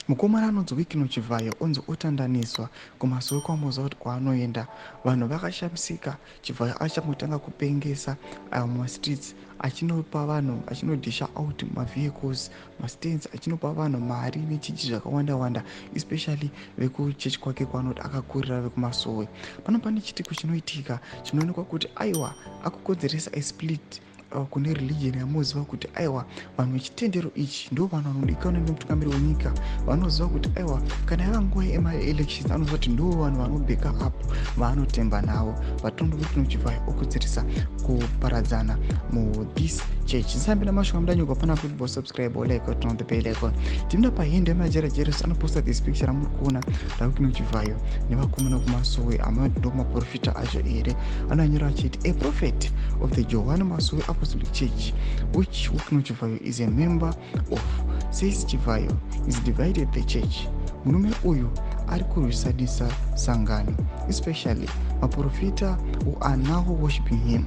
Mukomana anonzi Chivhayo Otandaniswa KuMasowe kwaMoza kuti kwaanoenda vanhu vakashamisika. Chivhayo achamutanga kupengesa mastreets achinopa vanhu, achinodisha out mavehicles, mastands, achinopa vanhu mari nechichi zvakawanda, especially vekuchechi kwake kwaanoti akakurira vekuMasowe. Pane chitiko chinoitika chinoonekwa kuti aiwa akukonzeresa split kune religion yamuziva kuti aiwa vanhu vechitendero ichi ndo vanhu vanodikanwa nemutungamiri wenyika. Vanoziva kuti aiwa kana yava nguva yemaelections anoziva kuti ndo vanhu vanobeka up vaanotemba navo. Vatondo Chivhayo okudzirisa kuparadzana this church. Nsambi namashoko mudanyogwa pana kuti subscribe or like turn on the bell icon. Timina pahinde yemajerejereso anoposta this picture ramuri kuona Chivhayo nevakomana kuMasowe amati ndo maprofita acho ere. Anonyora achiti a prophet of the John Masowe Apostolic Church, which Chivhayo is a member of, says Chivhayo is divided the church. Murume uyu ari kurwisanisa sangano, especially maprofita who are now worshiping him.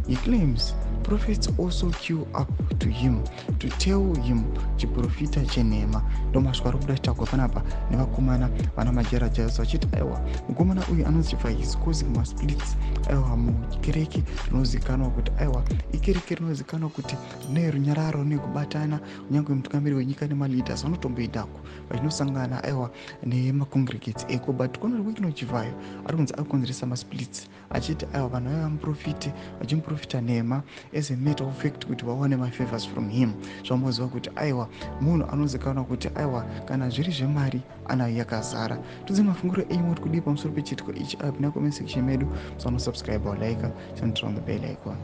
He claims prophets also queue up to him to tell him chiprofita chenhema. Ndo maswaro kudatagwa panapa nevakomana vana majerajereso vachiti aiwa mukomana uyu anonzi Chivhayo is causing masplits aiwa mukereke rinozikanwa kuti aiwa ikereke rinozikanwa kuti rine runyararo nekubatana kunyange mutungamiri wenyika nemaleaders vanotomboendako vachinosangana aiwa nemacongregates eko. But kono Chivhayo ari kunzi akukonzeresa masplits achiti aiwa vanhu vaiva muprofiti vachimuprofita nhema as a matter of fact kuti vawane mafavors from him. Zvamaziva kuti aiwa munhu anozikanwa kuti aiwa kana zviri zvemari anayo yakazara. Tudze mafunguro enyu kuti kudii pamusoro pechitiko ichi apa comment section medu. Subscribe or like, turn on the bell icon.